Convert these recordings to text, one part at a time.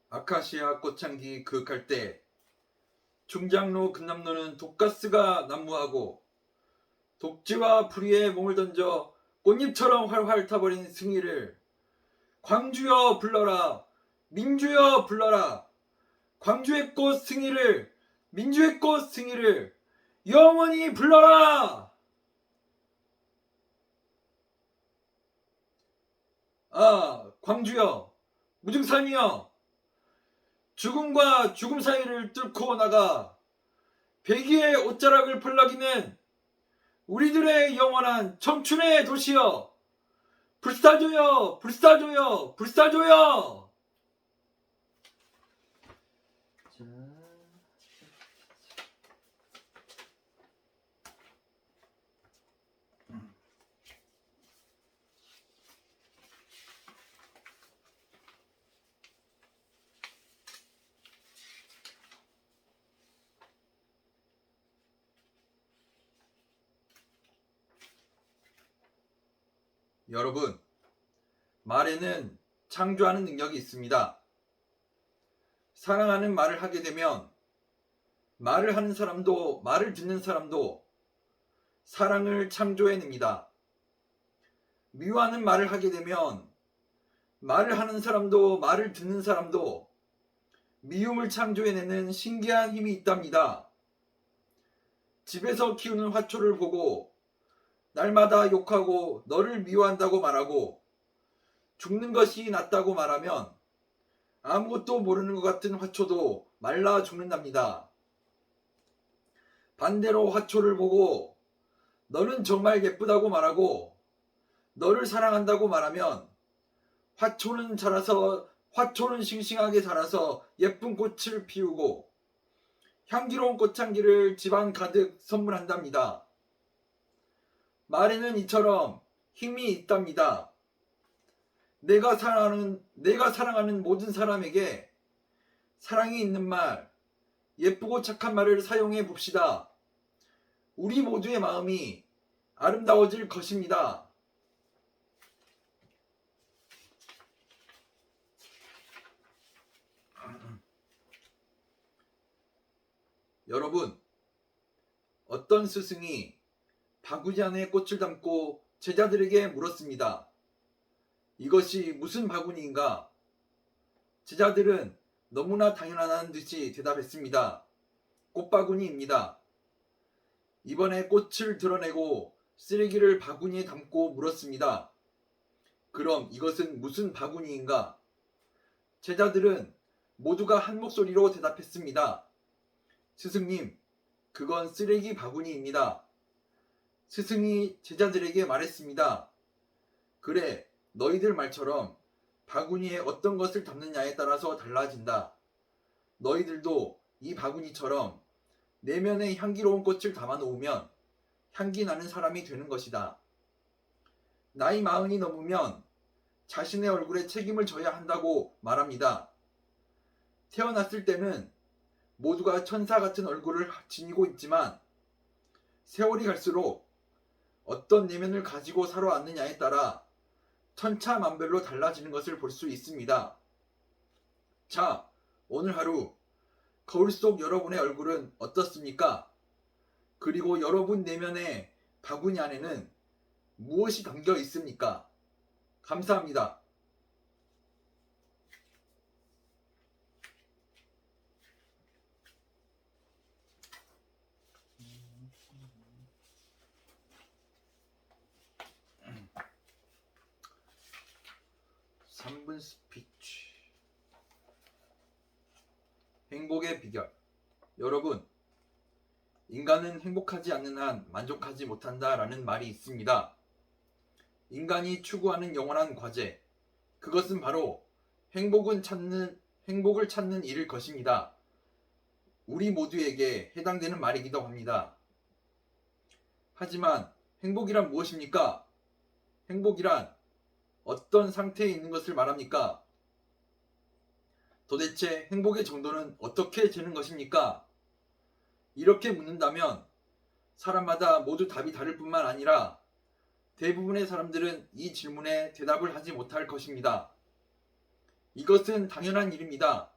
아카시아 꽃향기 그윽할 때 중장로 금남로는 독가스가 난무하고 독지와 불의에 몸을 던져 꽃잎처럼 활활 타버린 승희를 광주여 불러라, 민주여 불러라, 광주의 꽃 승희를, 민주의 꽃 승희를 영원히 불러라. 아, 광주여, 무등산이여, 죽음과 죽음 사이를 뚫고 나가 백의의 옷자락을 펄럭이는 우리들의 영원한 청춘의 도시여, 불사조여, 불사조여, 불사조여. 자, 여러분, 말에는 창조하는 능력이 있습니다. 사랑하는 말을 하게 되면 말을 하는 사람도 말을 듣는 사람도 사랑을 창조해냅니다. 미워하는 말을 하게 되면 말을 하는 사람도 말을 듣는 사람도 미움을 창조해내는 신기한 힘이 있답니다. 집에서 키우는 화초를 보고 날마다 욕하고 너를 미워한다고 말하고 죽는 것이 낫다고 말하면 아무것도 모르는 것 같은 화초도 말라 죽는답니다. 반대로 화초를 보고 너는 정말 예쁘다고 말하고 너를 사랑한다고 말하면 화초는 싱싱하게 자라서 예쁜 꽃을 피우고 향기로운 꽃향기를 집안 가득 선물한답니다. 말에는 이처럼 힘이 있답니다. 내가 사랑하는 모든 사람에게 사랑이 있는 말, 예쁘고 착한 말을 사용해 봅시다. 우리 모두의 마음이 아름다워질 것입니다. 여러분, 어떤 스승이 바구니 안에 꽃을 담고 제자들에게 물었습니다. 이것이 무슨 바구니인가? 제자들은 너무나 당연하다는 듯이 대답했습니다. 꽃바구니입니다. 이번에 꽃을 드러내고 쓰레기를 바구니에 담고 물었습니다. 그럼 이것은 무슨 바구니인가? 제자들은 모두가 한 목소리로 대답했습니다. 스승님, 그건 쓰레기 바구니입니다. 스승이 제자들에게 말했습니다. 그래, 너희들 말처럼 바구니에 어떤 것을 담느냐에 따라서 달라진다. 너희들도 이 바구니처럼 내면에 향기로운 꽃을 담아 놓으면 향기 나는 사람이 되는 것이다. 나이 40이 넘으면 자신의 얼굴에 책임을 져야 한다고 말합니다. 태어났을 때는 모두가 천사 같은 얼굴을 지니고 있지만 세월이 갈수록 어떤 내면을 가지고 살아왔느냐에 따라 천차만별로 달라지는 것을 볼 수 있습니다. 자, 오늘 하루 거울 속 여러분의 얼굴은 어떻습니까? 그리고 여러분 내면의 바구니 안에는 무엇이 담겨 있습니까? 감사합니다. (3분) 스피치. 행복의 비결. 여러분, 인간은 행복하지 않는 한 만족하지 못한다라는 말이 있습니다. 인간이 추구하는 영원한 과제, 그것은 바로 행복을 찾는 일일 것입니다. 우리 모두에게 해당되는 말이기도 합니다. 하지만 행복이란 무엇입니까? 행복이란 어떤 상태에 있는 것을 말합니까? 도대체 행복의 정도는 어떻게 재는 것입니까? 이렇게 묻는다면 사람마다 모두 답이 다를 뿐만 아니라 대부분의 사람들은 이 질문에 대답을 하지 못할 것입니다. 이것은 당연한 일입니다.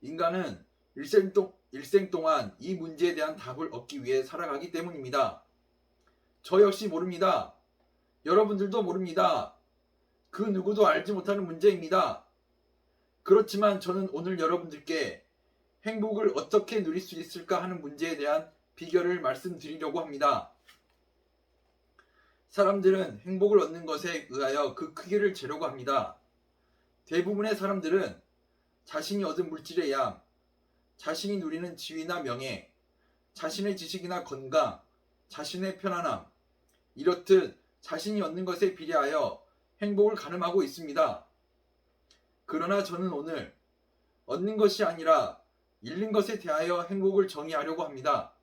인간은 일생 동안 이 문제에 대한 답을 얻기 위해 살아가기 때문입니다. 저 역시 모릅니다. 여러분들도 모릅니다. 그 누구도 알지 못하는 문제입니다. 그렇지만 저는 오늘 여러분들께 행복을 어떻게 누릴 수 있을까 하는 문제에 대한 비결을 말씀드리려고 합니다. 사람들은 행복을 얻는 것에 의하여 그 크기를 재려고 합니다. 대부분의 사람들은 자신이 얻은 물질의 양, 자신이 누리는 지위나 명예, 자신의 지식이나 건강, 자신의 편안함, 이렇듯 자신이 얻는 것에 비례하여 행복을 가늠하고 있습니다. 그러나 저는 오늘 얻는 것이 아니라 잃는 것에 대하여 행복을 정의하려고 합니다.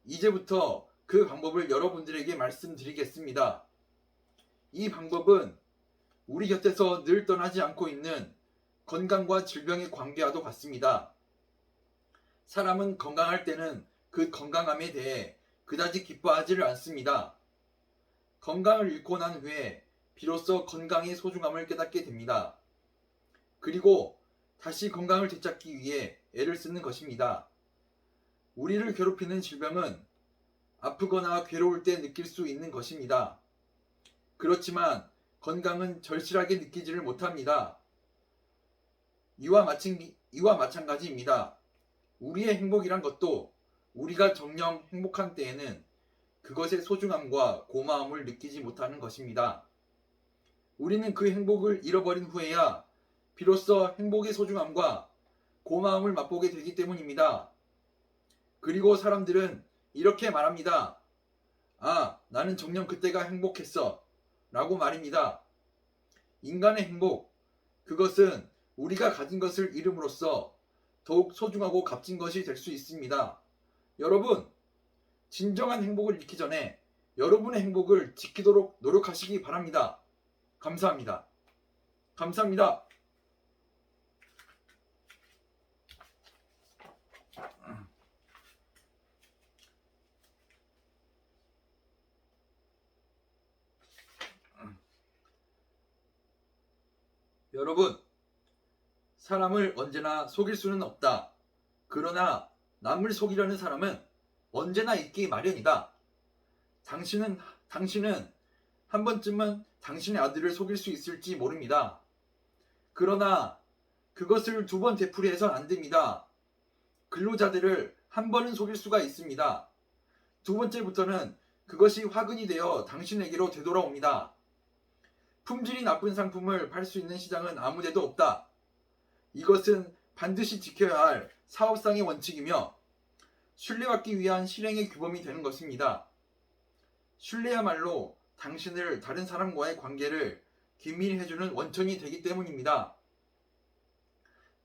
이제부터 그 방법을 여러분들에게 말씀드리겠습니다. 이 방법은 우리 곁에서 늘 떠나지 않고 있는 건강과 질병의 관계와도 같습니다. 사람은 건강할 때는 그 건강함에 대해 그다지 기뻐하지를 않습니다. 건강을 잃고 난 후에 비로소 건강의 소중함을 깨닫게 됩니다. 그리고 다시 건강을 되찾기 위해 애를 쓰는 것입니다. 우리를 괴롭히는 질병은 아프거나 괴로울 때 느낄 수 있는 것입니다. 그렇지만 건강은 절실하게 느끼지를 못합니다. 이와 마찬가지입니다. 우리의 행복이란 것도 우리가 정녕 행복한 때에는 그것의 소중함과 고마움을 느끼지 못하는 것입니다. 우리는 그 행복을 잃어버린 후에야 비로소 행복의 소중함과 고마움을 맛보게 되기 때문입니다. 그리고 사람들은 이렇게 말합니다. 아, 나는 정녕 그때가 행복했어 라고 말입니다. 인간의 행복, 그것은 우리가 가진 것을 잃음으로써 더욱 소중하고 값진 것이 될 수 있습니다. 여러분, 진정한 행복을 잃기 전에 여러분의 행복을 지키도록 노력하시기 바랍니다. 감사합니다. 감사합니다. 여러분, 사람을 언제나 속일 수는 없다. 그러나 남을 속이려는 사람은 언제나 있기 마련이다. 당신은 한 번쯤은 당신의 아들을 속일 수 있을지 모릅니다. 그러나 그것을 두 번 되풀이해선 안 됩니다. 근로자들을 한 번은 속일 수가 있습니다. 두 번째부터는 그것이 화근이 되어 당신에게로 되돌아옵니다. 품질이 나쁜 상품을 팔 수 있는 시장은 아무데도 없다. 이것은 반드시 지켜야 할 사업상의 원칙이며 신뢰받기 위한 실행의 규범이 되는 것입니다. 신뢰야말로 당신을 다른 사람과의 관계를 긴밀히 해주는 원천이 되기 때문입니다.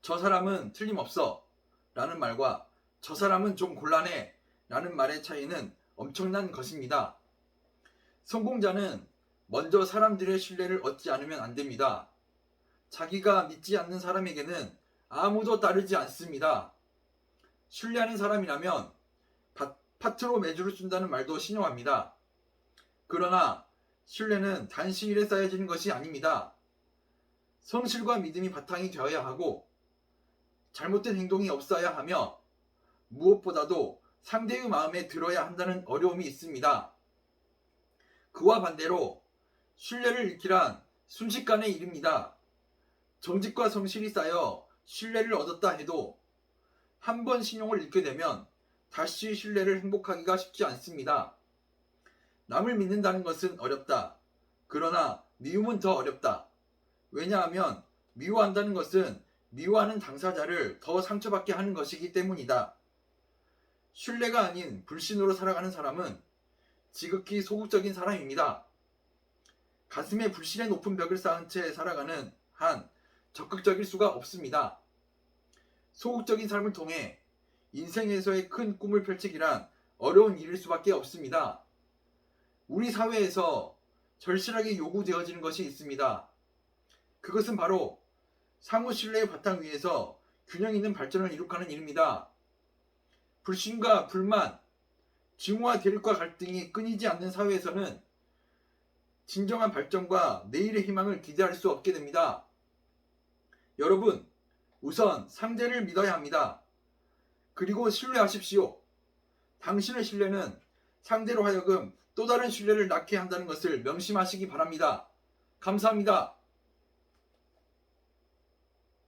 저 사람은 틀림없어 라는 말과 저 사람은 좀 곤란해 라는 말의 차이는 엄청난 것입니다. 성공자는 먼저 사람들의 신뢰를 얻지 않으면 안 됩니다. 자기가 믿지 않는 사람에게는 아무도 따르지 않습니다. 신뢰하는 사람이라면 파트로 매주를 준다는 말도 신용합니다. 그러나 신뢰는 단시일에 쌓여지는 것이 아닙니다. 성실과 믿음이 바탕이 되어야 하고 잘못된 행동이 없어야 하며 무엇보다도 상대의 마음에 들어야 한다는 어려움이 있습니다. 그와 반대로 신뢰를 잃기란 순식간의 일입니다. 정직과 성실이 쌓여 신뢰를 얻었다 해도 한 번 신용을 잃게 되면 다시 신뢰를 행복하기가 쉽지 않습니다. 남을 믿는다는 것은 어렵다. 그러나 미움은 더 어렵다. 왜냐하면 미워한다는 것은 미워하는 당사자를 더 상처받게 하는 것이기 때문이다. 신뢰가 아닌 불신으로 살아가는 사람은 지극히 소극적인 사람입니다. 가슴에 불신의 높은 벽을 쌓은 채 살아가는 한 적극적일 수가 없습니다. 소극적인 삶을 통해 인생에서의 큰 꿈을 펼치기란 어려운 일일 수밖에 없습니다. 우리 사회에서 절실하게 요구되어지는 것이 있습니다. 그것은 바로 상호 신뢰의 바탕 위에서 균형 있는 발전을 이룩하는 일입니다. 불신과 불만, 증오와 대립과 갈등이 끊이지 않는 사회에서는 진정한 발전과 내일의 희망을 기대할 수 없게 됩니다. 여러분, 우선 상대를 믿어야 합니다. 그리고 신뢰하십시오. 당신의 신뢰는 상대로 하여금 또 다른 신뢰를 낳게 한다는 것을 명심하시기 바랍니다. 감사합니다.